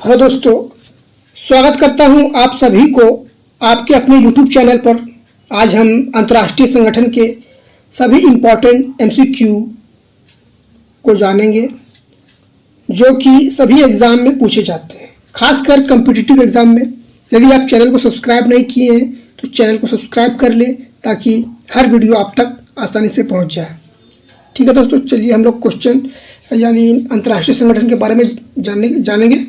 Hello दोस्तों, स्वागत करता हूं आप सभी को आपके अपने YouTube चैनल पर। आज हम अंतर्राष्ट्रीय संगठन के सभी इम्पोर्टेंट MCQ को जानेंगे जो कि सभी एग्ज़ाम में पूछे जाते हैं, खासकर कम्पिटिटिव एग्ज़ाम में। यदि आप चैनल को सब्सक्राइब नहीं किए हैं तो चैनल को सब्सक्राइब कर लें ताकि हर वीडियो आप तक आसानी से पहुंच जाए। ठीक है दोस्तों, चलिए हम लोग क्वेश्चन यानी अंतर्राष्ट्रीय संगठन के बारे में जानेंगे।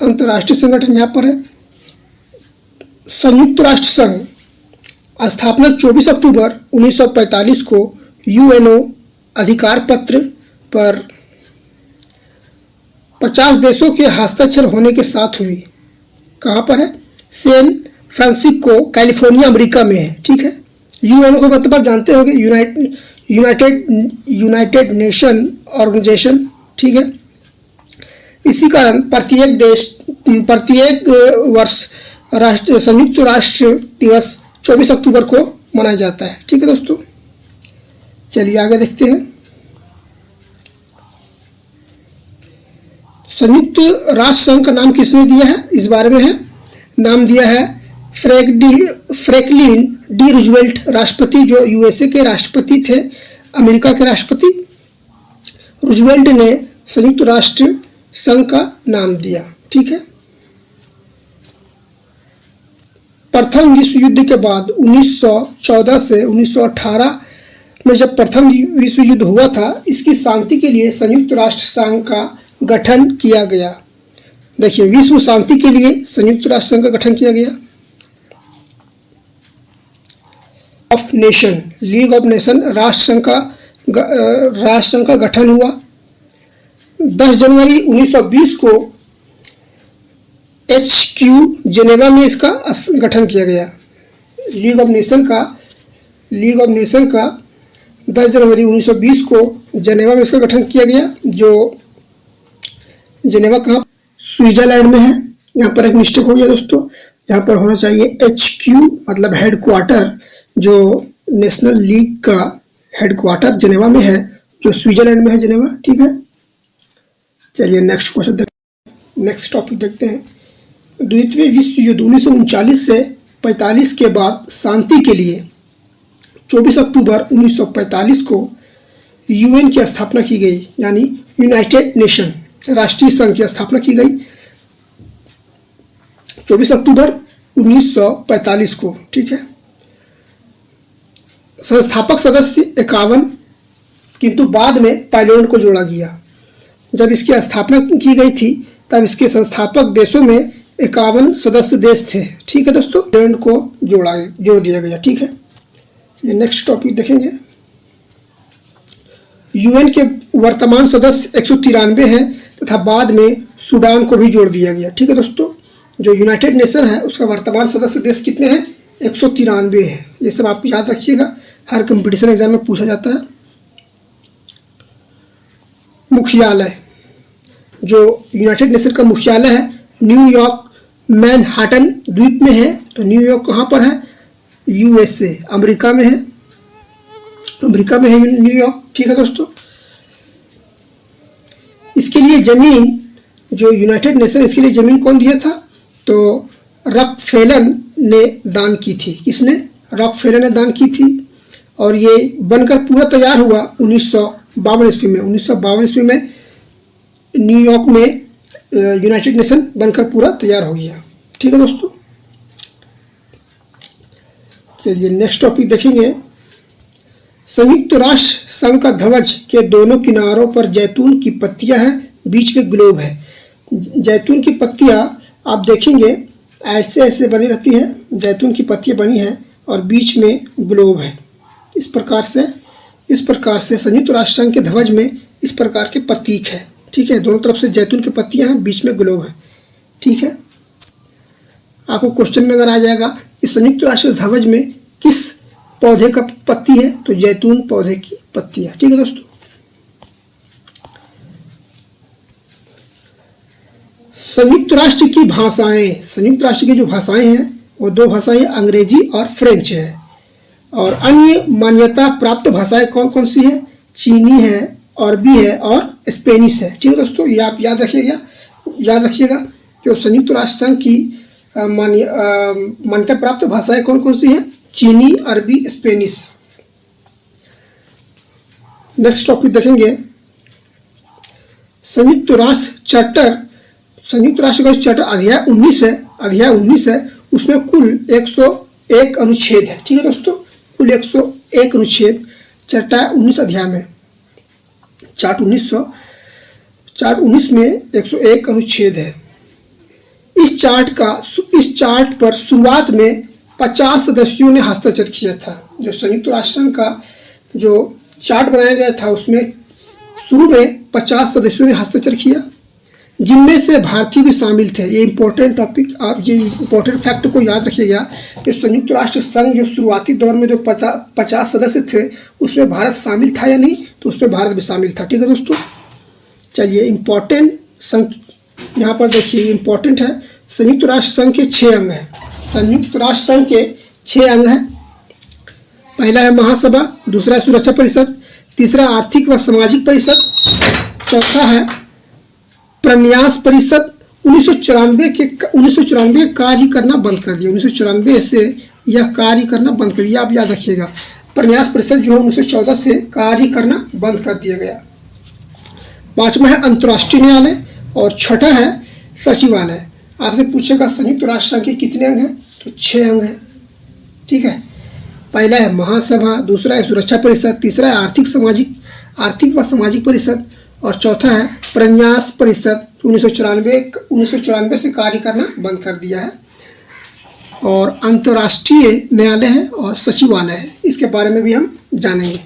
अंतर्राष्ट्रीय संगठन यहाँ पर है। संयुक्त राष्ट्र संघ स्थापना 24 अक्टूबर 1945 को UNO अधिकार पत्र पर 50 देशों के हस्ताक्षर होने के साथ हुई। कहाँ पर है? सैन फ्रांसिस्को, कैलिफोर्निया, अमेरिका में है। ठीक है, UNO का मतलब आप जानते होंगे, यूनाइटेड नेशन ऑर्गेनाइजेशन। ठीक है, इसी कारण प्रत्येक वर्ष संयुक्त राष्ट्र दिवस 24 अक्टूबर को मनाया जाता है। ठीक है दोस्तों, चलिए आगे देखते हैं। संयुक्त राष्ट्र संघ का नाम किसने दिया है, इस बारे में है। नाम दिया है फ्रैंकलिन डी रूजवेल्ट, राष्ट्रपति जो USA के राष्ट्रपति थे, अमेरिका के राष्ट्रपति। रूजवेल्ट ने संयुक्त राष्ट्र संघ का नाम दिया। ठीक है, प्रथम विश्व युद्ध के बाद 1914 से 1918 में जब प्रथम विश्व युद्ध हुआ था, इसकी शांति के लिए संयुक्त राष्ट्र संघ का गठन किया गया। देखिए, विश्व शांति के लिए संयुक्त राष्ट्र संघ का गठन किया गया। Of nation, league of nation, राष्ट्र संघ का गठन हुआ। 10 जनवरी 1920 को HQ जेनेवा में इसका गठन किया गया। लीग ऑफ नेशन का 10 जनवरी 1920 को जेनेवा में इसका गठन किया गया। जो जेनेवा कहाँ? स्विट्जरलैंड में है। यहाँ पर एक मिस्टेक हो गया दोस्तों, यहाँ पर होना चाहिए HQ मतलब हेडक्वार्टर। जो नेशनल लीग का हेडक्वार्टर जेनेवा में है, जो स्विट्जरलैंड में है, जेनेवा। ठीक है, चलिए नेक्स्ट क्वेश्चन नेक्स्ट टॉपिक देखते हैं। द्वितीय विश्व युद्ध 1939 से 45 के बाद शांति के लिए 24 अक्टूबर 1945 को UN की स्थापना की गई, यानी यूनाइटेड नेशन राष्ट्रीय संघ की स्थापना की गई 24 अक्टूबर 1945 को। ठीक है, संस्थापक सदस्य 51, किंतु बाद में पोलैंड को जोड़ा गया। जब इसकी स्थापना की गई थी तब इसके संस्थापक देशों में 51 सदस्य देश थे। ठीक है दोस्तों, पोलैंड को जोड़ दिया गया। ठीक है, ये नेक्स्ट टॉपिक देखेंगे। UN के वर्तमान सदस्य 193 हैं तथा बाद में सूडान को भी जोड़ दिया गया। ठीक है दोस्तों, जो यूनाइटेड नेशन है उसका वर्तमान सदस्य देश कितने हैं? 193 है। ये सब आप याद रखिएगा, हर कंपटीशन एग्जाम में पूछा जाता है। मुख्यालय, जो यूनाइटेड नेशन का मुख्यालय है न्यूयॉर्क मैनहट्टन द्वीप में है। तो न्यूयॉर्क कहाँ पर है? USA अमेरिका में है, न्यूयॉर्क। ठीक है दोस्तों, इसके लिए जमीन, जो यूनाइटेड नेशन इसके लिए जमीन कौन दिया था? तो रॉकफेलर ने दान की थी। किसने? रॉकफेलर ने दान की थी। और ये बनकर पूरा तैयार हुआ 1952 ईस्वी में। 1952 ईस्वी में न्यूयॉर्क में यूनाइटेड नेशन बनकर पूरा तैयार हो गया। ठीक है दोस्तों, चलिए नेक्स्ट टॉपिक देखेंगे। संयुक्त राष्ट्र संघ का ध्वज के दोनों किनारों पर जैतून की पत्तियां हैं, बीच में ग्लोब है। जैतून की पत्तियां आप देखेंगे ऐसे ऐसे बनी रहती हैं, जैतून की पत्तियां बनी हैं और बीच में ग्लोब है। इस प्रकार से संयुक्त राष्ट्र संघ के ध्वज में इस प्रकार के प्रतीक है। ठीक है, दोनों तरफ से जैतून की पत्तियां हैं, बीच में ग्लोब है। ठीक है, आपको क्वेश्चन में अगर आ जाएगा इस संयुक्त राष्ट्र ध्वज में किस पौधे का पत्ती है, तो जैतून पौधे की पत्तियां। ठीक है दोस्तों, संयुक्त राष्ट्र की जो भाषाएं हैं वो 2 भाषाएं अंग्रेजी और फ्रेंच है। और अन्य मान्यता प्राप्त भाषाएं कौन कौन सी है? चीनी है अरबी है और स्पेनिश है। ठीक है दोस्तों, ये आप याद रखिएगा। जो संयुक्त राष्ट्र संघ की मान्यता प्राप्त भाषाएं कौन कौन सी हैं? चीनी, अरबी, स्पेनिश। नेक्स्ट टॉपिक देखेंगे संयुक्त राष्ट्र चार्टर। संयुक्त राष्ट्र का चार्टर अध्याय 19 है। उसमें कुल 101 अनुच्छेद है। ठीक है दोस्तों, कुल 101 अनुच्छेद चार्टर 19 अध्याय में। चार्ट 19 में 101 अनुच्छेद है। इस चार्ट पर शुरुआत में 50 सदस्यों ने हस्ताक्षर किया था। जो संयुक्त राष्ट्र संघ का जो चार्ट बनाया गया था उसमें शुरू में 50 सदस्यों ने हस्ताक्षर किया, जिनमें से भारतीय भी शामिल थे। ये इंपॉर्टेंट टॉपिक, आप ये इंपॉर्टेंट फैक्ट को याद रखिएगा कि संयुक्त राष्ट्र संघ जो शुरुआती दौर में जो 50 सदस्य थे उसमें भारत शामिल था या नहीं, तो उसमें भारत भी शामिल था। ठीक है दोस्तों, चलिए इम्पोर्टेंट संघ यहाँ पर देखिए, इम्पोर्टेंट है। संयुक्त राष्ट्र संघ के 6 अंग हैं। संयुक्त राष्ट्र संघ के 6 अंग हैं। पहला है महासभा, दूसरा है सुरक्षा परिषद, तीसरा आर्थिक व सामाजिक परिषद, चौथा है प्रन्यास परिषद। 1994 कार्य करना बंद कर दिया। 1994 से यह कार्य करना बंद कर दिया, आप याद रखिएगा। प्रन्यास परिषद जो है 1914 से कार्य करना बंद कर दिया गया। पांचवा है अंतर्राष्ट्रीय न्यायालय और छठा है सचिवालय। आपसे पूछेगा संयुक्त राष्ट्र संघ के कितने अंग हैं, तो 6 अंग हैं। ठीक है, पहला है महासभा, दूसरा है सुरक्षा परिषद, तीसरा है आर्थिक व सामाजिक परिषद और चौथा है प्रन्यास परिषद। 1994 से कार्य करना बंद कर दिया है। और अंतर्राष्ट्रीय न्यायालय है और सचिवालय है, इसके बारे में भी हम जानेंगे।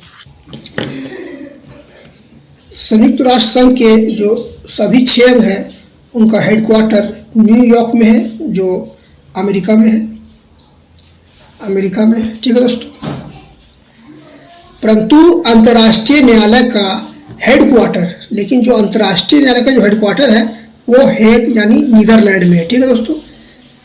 संयुक्त राष्ट्र संघ के जो सभी 6 अंग हैं उनका हेडक्वार्टर न्यूयॉर्क में है, जो अमेरिका में है। ठीक है दोस्तों, परंतु अंतर्राष्ट्रीय न्यायालय का हेडक्वार्टर, लेकिन जो अंतर्राष्ट्रीय न्यायालय का जो हेडक्वार्टर है वो हेग यानी नीदरलैंड में है। ठीक है दोस्तों,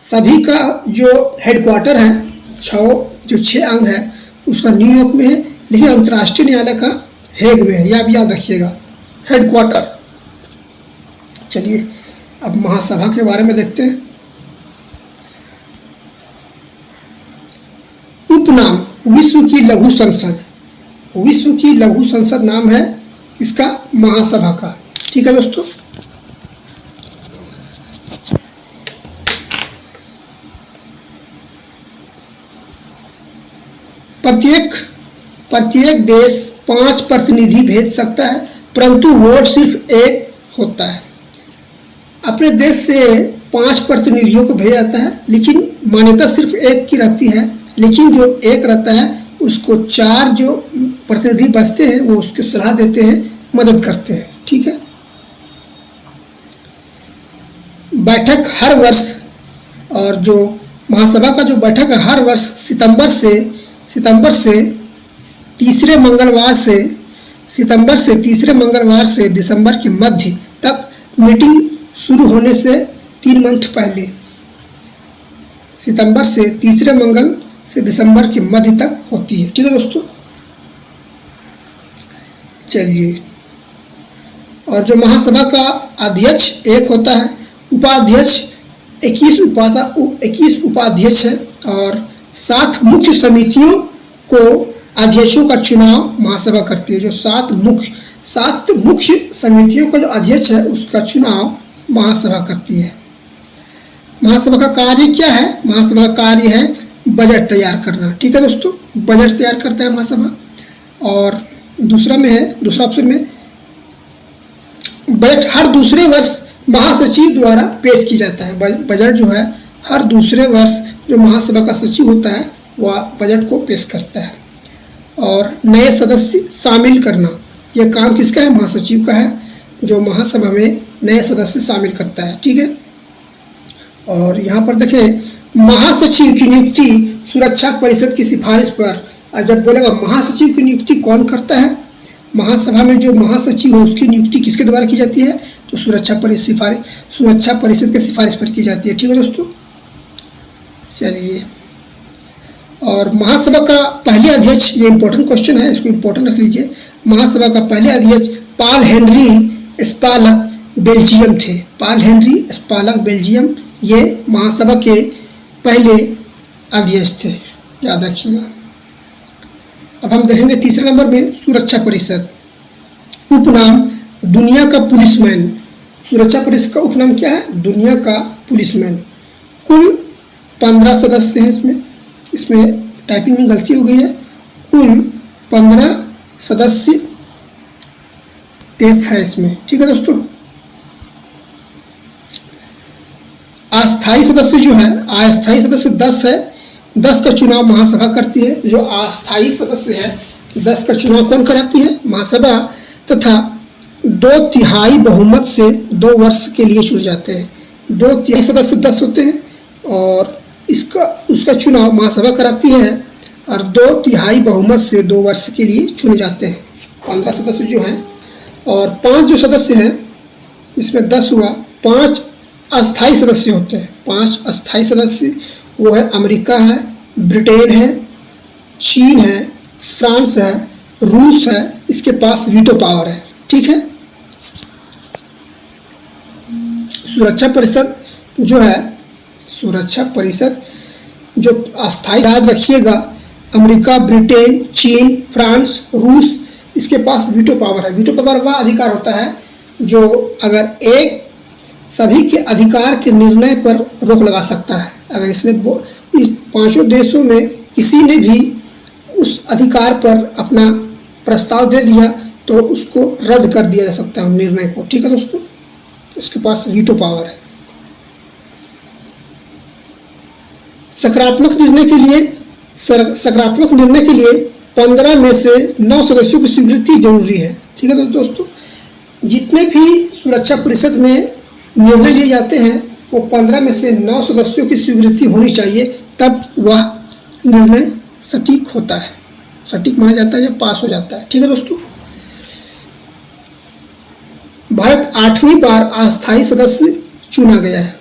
सभी का जो हेडक्वार्टर है 6 अंग है उसका न्यूयॉर्क में है, लेकिन अंतर्राष्ट्रीय न्यायालय का हेग में है। यह आप याद रखिएगा, हेडक्वार्टर। चलिए अब महासभा के बारे में देखते हैं। उपनाम विश्व की लघु संसद। विश्व की लघु संसद नाम है इसका महासभा का। ठीक है दोस्तों, प्रत्येक देश 5 प्रतिनिधि भेज सकता है, परंतु वोट सिर्फ एक होता है। अपने देश से 5 प्रतिनिधियों को भेजा जाता है, लेकिन मान्यता सिर्फ एक की रहती है। लेकिन जो एक रहता है उसको 4 जो प्रतिनिधि बचते हैं वो उसके सलाह देते हैं, मदद करते हैं। ठीक है, बैठक हर वर्ष, और जो महासभा का जो बैठक है हर वर्ष सितंबर से तीसरे मंगलवार से दिसंबर के मध्य तक, मीटिंग शुरू होने से 3 मंथ पहले, सितंबर से तीसरे मंगल से दिसंबर के मध्य तक होती है। ठीक है दोस्तों, चलिए, और जो महासभा का अध्यक्ष एक होता है, उपाध्यक्ष 21 उपाध्यक्ष है और 7 मुख्य समितियों को अध्यक्षों का चुनाव महासभा करती है। जो 7 मुख्य समितियों का जो अध्यक्ष है उसका चुनाव महासभा करती है। महासभा का कार्य क्या है? महासभा का कार्य है बजट तैयार करना। ठीक है दोस्तों, बजट तैयार करता है महासभा। और दूसरा ऑप्शन में बजट हर दूसरे वर्ष महासचिव द्वारा पेश की जाता है। बजट जो है हर दूसरे वर्ष जो महासभा का सचिव होता है वह बजट को पेश करता है। और नए सदस्य शामिल करना, यह काम किसका है? महासचिव का है, जो महासभा में नए सदस्य शामिल करता है। ठीक है, और यहाँ पर देखें, महासचिव की नियुक्ति सुरक्षा परिषद की सिफारिश पर। जब बोलेगा महासचिव की नियुक्ति कौन करता है, महासभा में जो महासचिव है उसकी नियुक्ति किसके द्वारा की जाती है? तो सुरक्षा परिषद के सिफारिश पर की जाती है। ठीक है दोस्तों, चलिए, और महासभा का पहले अध्यक्ष, ये इंपॉर्टेंट क्वेश्चन है, इसको इंपॉर्टेंट रख लीजिए। महासभा का पहले अध्यक्ष पॉल हेनरी स्पालक बेल्जियम थे। पॉल हेनरी स्पालक बेल्जियम ये महासभा के पहले अध्यक्ष थे, याद रखिएगा। अब हम देखेंगे तीसरे नंबर में सुरक्षा परिषद। उपनाम दुनिया का पुलिसमैन। सुरक्षा परिषद का उपनाम क्या है? दुनिया का पुलिसमैन। कुल 15 सदस्य हैं इसमें टाइपिंग में गलती हो गई है। कुल 15 सदस्य देश है इसमें, ठीक है दोस्तों। अस्थायी सदस्य जो है, अस्थायी सदस्य 10 है। 10 का चुनाव महासभा करती है। जो अस्थायी सदस्य है 10 का चुनाव कौन कराती है? महासभा, तथा 2/3 बहुमत से 2 वर्ष के लिए चुने जाते हैं। 2/3 सदस्य 10 होते हैं और उसका चुनाव महासभा कराती है और 2/3 बहुमत से 2 वर्ष के लिए चुने जाते हैं 15 सदस्य जो हैं। और 5 जो सदस्य हैं, इसमें 10 हुआ, 5 अस्थायी सदस्य होते हैं। 5 अस्थायी सदस्य वो है अमेरिका है, ब्रिटेन है, चीन है, फ्रांस है, रूस है, इसके पास वीटो पावर है, ठीक है। सुरक्षा परिषद जो है, सुरक्षा परिषद जो अस्थायी, याद रखिएगा, अमेरिका, ब्रिटेन, चीन, फ्रांस, रूस, इसके पास वीटो पावर है। वीटो पावर वह अधिकार होता है जो अगर एक सभी के अधिकार के निर्णय पर रोक लगा सकता है। अगर इसने इस 5 देशों में किसी ने भी उस अधिकार पर अपना प्रस्ताव दे दिया तो उसको रद्द कर दिया जा सकता है निर्णय को, ठीक है दोस्तों। इसके पास वीटो पावर है। सकारात्मक निर्णय के लिए 15 में से 9 सदस्यों की स्वीकृति जरूरी है, ठीक है दोस्तों। जितने भी सुरक्षा परिषद में निर्णय लिए जाते हैं वो 15 में से 9 सदस्यों की स्वीकृति होनी चाहिए, तब वह निर्णय सटीक होता है, सटीक माना जाता है या पास हो जाता है, ठीक है दोस्तों। भारत 8वीं बार अस्थायी सदस्य चुना गया है।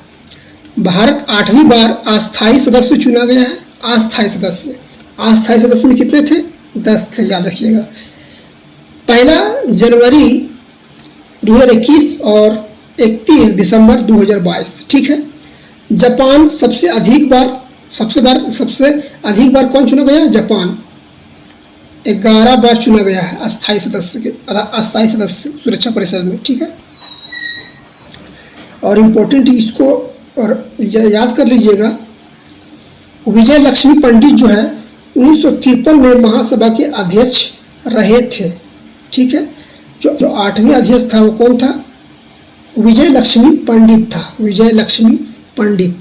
भारत 8वीं बार अस्थायी सदस्य चुना गया है। अस्थायी सदस्य में कितने थे? 10 थे, याद रखिएगा। 1 जनवरी 2021 और 31 दिसंबर 2022, ठीक है। जापान सबसे अधिक बार कौन चुना गया? जापान 11 बार चुना गया है अस्थायी सदस्य सुरक्षा परिषद में, ठीक है। और इम्पोर्टेंट इसको और याद कर लीजिएगा, विजय लक्ष्मी पंडित जो है 1953 में महासभा के अध्यक्ष रहे थे, ठीक है। जो 8वें अध्यक्ष था वो कौन था? विजय लक्ष्मी पंडित था। विजय लक्ष्मी पंडित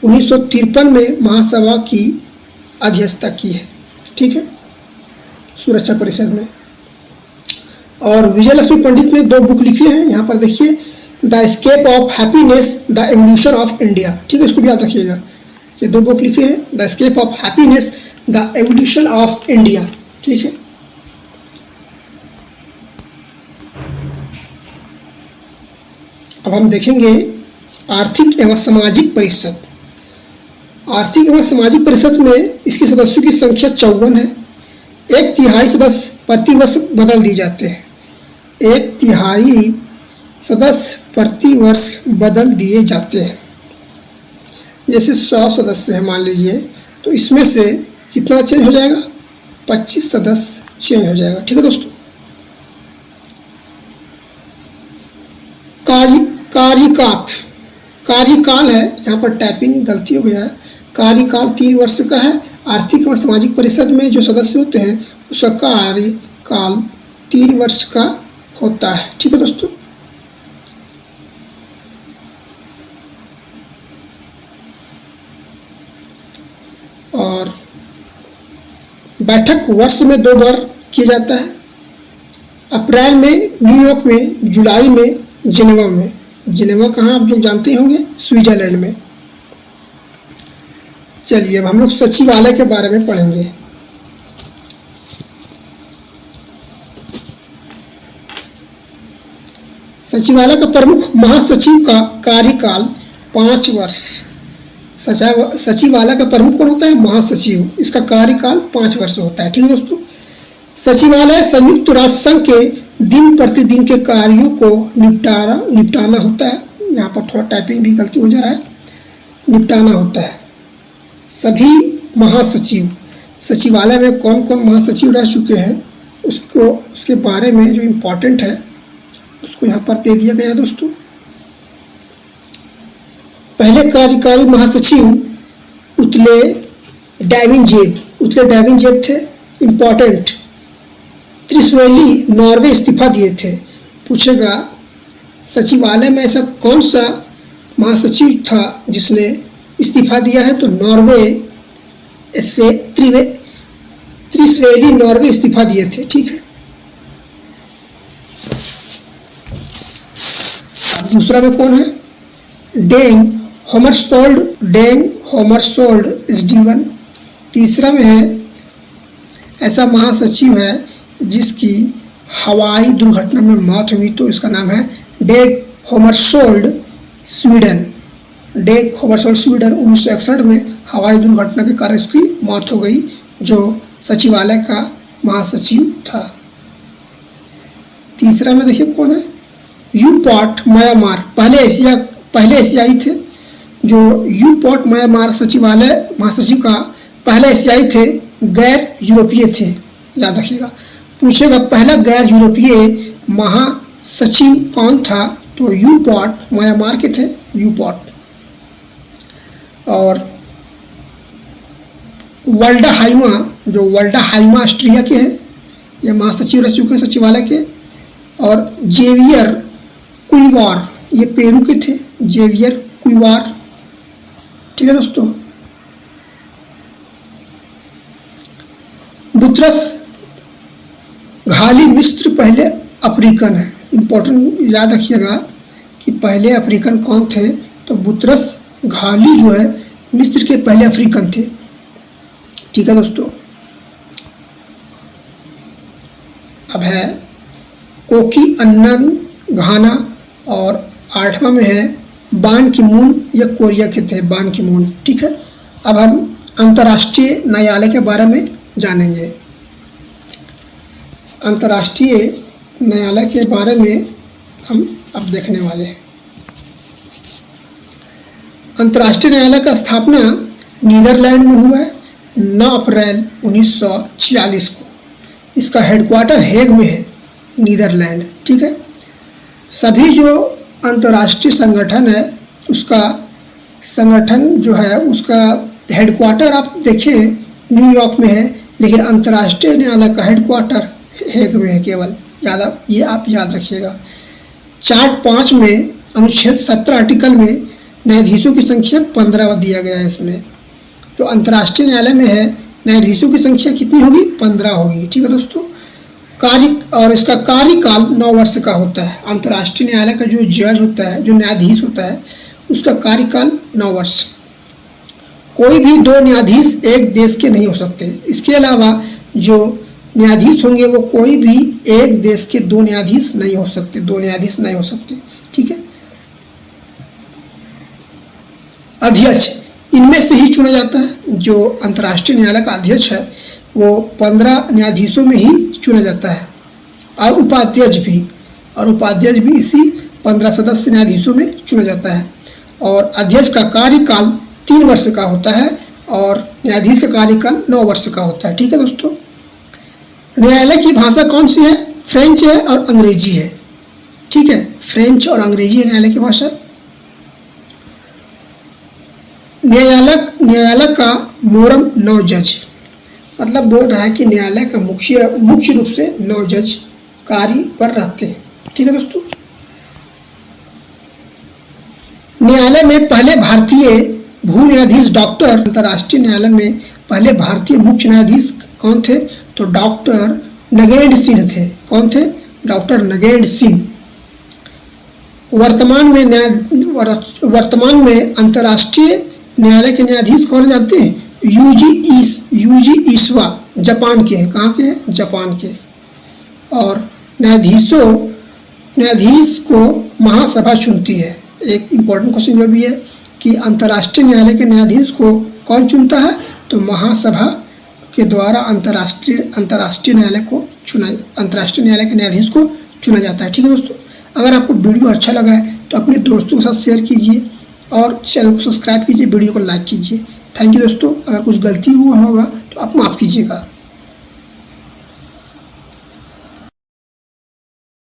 1953 में महासभा की अध्यक्षता की है, ठीक है, सुरक्षा परिषद में। और विजय लक्ष्मी पंडित ने 2 बुक लिखी हैं, यहाँ पर देखिए, the escape of happiness, the evolution of India, ठीक है, इसको भी याद रखिएगा। ये 2 बुक लिखे हैं, the escape of happiness, the evolution of India, ठीक है। अब हम देखेंगे आर्थिक एवं सामाजिक परिषद। आर्थिक एवं सामाजिक परिषद में इसके सदस्यों की संख्या 54 है। 1/3 सदस्य प्रतिवर्ष बदल दिए जाते हैं। 1/3 सदस्य प्रतिवर्ष बदल दिए जाते हैं। जैसे 100 सदस्य है मान लीजिए, तो इसमें से कितना चेंज हो जाएगा? 25 सदस्य चेंज हो जाएगा, ठीक है दोस्तों। कार्यकाल है, यहाँ पर टाइपिंग गलती हो गया है। कार्यकाल 3 वर्ष का है। आर्थिक एवं सामाजिक परिषद में जो सदस्य होते हैं उसका कार्यकाल 3 वर्ष का होता है, ठीक है दोस्तों। और बैठक वर्ष में 2 बार किया जाता है। अप्रैल में न्यूयॉर्क में, जुलाई में जिनेवा में। जिनेवा कहाँ आप लोग जानते होंगे? स्विट्जरलैंड में। चलिए अब हम लोग सचिवालय के बारे में पढ़ेंगे। सचिवालय का प्रमुख महासचिव का कार्यकाल 5 वर्ष। सचिवालय का प्रमुख कौन होता है? महासचिव। इसका कार्यकाल 5 वर्ष होता है, ठीक है दोस्तों। सचिवालय संयुक्त राष्ट्र संघ के दिन प्रतिदिन के कार्यों को निपटाना होता है। यहाँ पर थोड़ा टाइपिंग भी गलती हो जा रहा है, निपटाना होता है। सभी महासचिव, सचिवालय में कौन कौन महासचिव रह चुके हैं उसके बारे में जो इम्पोर्टेंट है उसको यहाँ पर दे दिया गया है दोस्तों। पहले कार्यकारी महासचिव उतले डाविंजेब थे, इम्पोर्टेंट। त्रिशवेली नॉर्वे इस्तीफा दिए थे। पूछेगा सचिवालय में ऐसा कौन सा महासचिव था जिसने इस्तीफा दिया है, तो त्रिशवेली नॉर्वे इस्तीफा दिए थे। ठीक है, दूसरा में कौन है? डेंग होमरसोल्ड SD1। तीसरा में है ऐसा महासचिव है जिसकी हवाई दुर्घटना में मौत हुई, तो इसका नाम है डेग होमरसोल्ड स्वीडन। 1961 में हवाई दुर्घटना के कारण इसकी मौत हो गई, जो सचिवालय का महासचिव था। तीसरा में देखिए कौन है? यूपॉट म्यांमार, पहले एशियाई थे। जो यूपॉट म्यांमार सचिवालय महासचिव का पहले एशियाई थे, गैर यूरोपीय थे, याद रखिएगा। पूछेगा पहला गैर यूरोपीय महासचिव कौन था, तो यूपॉट म्यांमार के थे, यूपॉट। और वर्ल्डाहाइमा ऑस्ट्रिया के हैं, ये महासचिव रह चुके हैं सचिवालय के। और जेवियर कुइवार, ये पेरू के थे, जेवियर कुइवार। ठीक है दोस्तों। बुतरस घाली मिस्र पहले अफ्रीकन है, इंपॉर्टेंट याद रखिएगा कि पहले अफ्रीकन कौन थे, तो बुतरस घाली जो है मिस्र के पहले अफ्रीकन थे। ठीक है दोस्तों। अब है कोकी अन्नन घाना, और 8वां में है बान की मून, या कोरिया के थे बान की मून। ठीक है, अब हम अंतर्राष्ट्रीय न्यायालय के बारे में जानेंगे। अंतर्राष्ट्रीय न्यायालय के बारे में हम अब देखने वाले हैं। अंतर्राष्ट्रीय न्यायालय का स्थापना नीदरलैंड में हुआ है 9 अप्रैल 1946 को। इसका हेडक्वार्टर हेग में है, नीदरलैंड। ठीक है, सभी जो अंतर्राष्ट्रीय संगठन है उसका हेडक्वार्टर आप देखें न्यूयॉर्क में है, लेकिन अंतर्राष्ट्रीय न्यायालय का हेडक्वार्टर हेग में है केवल। ये आप याद रखिएगा। चार्ट 5 में अनुच्छेद 17 आर्टिकल में न्यायाधीशों की संख्या 15 दिया गया है। इसमें जो अंतर्राष्ट्रीय न्यायालय में है न्यायाधीशों की संख्या कितनी होगी? 15 होगी। ठीक है दोस्तों। और इसका कार्यकाल 9 वर्ष का होता है। अंतर्राष्ट्रीय न्यायालय का जो जज होता है, जो न्यायाधीश होता है, उसका कार्यकाल 9 वर्ष। कोई भी 2 न्यायाधीश एक देश के नहीं हो सकते। इसके अलावा जो न्यायाधीश होंगे वो कोई भी एक देश के 2 न्यायाधीश नहीं हो सकते, 2 न्यायाधीश नहीं हो सकते। ठीक है। अध्यक्ष इनमें से ही चुना जाता है। जो अंतर्राष्ट्रीय न्यायालय का अध्यक्ष है वो 15 न्यायाधीशों में ही चुना जाता है, और उपाध्यक्ष भी इसी 15 सदस्य न्यायाधीशों में चुना जाता है। और अध्यक्ष का कार्यकाल 3 वर्ष का होता है, और न्यायाधीश का कार्यकाल 9 वर्ष का होता है। ठीक है दोस्तों। न्यायालय की भाषा कौन सी है? फ्रेंच है और अंग्रेजी है। ठीक है, फ्रेंच और अंग्रेजी है न्यायालय की भाषा। न्यायालय का मोरम 9 जज, मतलब बोल रहा है कि न्यायालय का मुख्य रूप से 9 जज कार्य पर रहते हैं। ठीक है दोस्तों। न्यायालय में पहले भारतीय भू न्यायाधीश डॉक्टर, अंतर्राष्ट्रीय न्यायालय में पहले भारतीय मुख्य न्यायाधीश कौन थे? तो डॉक्टर नगेंद्र सिंह थे। कौन थे? डॉक्टर नगेंद्र सिंह। वर्तमान में अंतर्राष्ट्रीय न्यायालय के न्यायाधीश कौन जानते हैं? यूजी ईश्वा, जापान के हैं। कहाँ के हैं? जापान के। और न्यायाधीश को महासभा चुनती है। एक इम्पोर्टेंट क्वेश्चन जो भी है कि अंतर्राष्ट्रीय न्यायालय के न्यायाधीश को कौन चुनता है? तो महासभा के द्वारा अंतर्राष्ट्रीय न्यायालय के न्यायाधीश को चुना जाता है। ठीक है दोस्तों, अगर आपको वीडियो अच्छा लगा है तो अपने दोस्तों के साथ शेयर कीजिए और चैनल को सब्सक्राइब कीजिए, वीडियो को लाइक कीजिए। थैंक यू दोस्तों। अगर कुछ गलती हुआ होगा तो आप माफ़ कीजिएगा।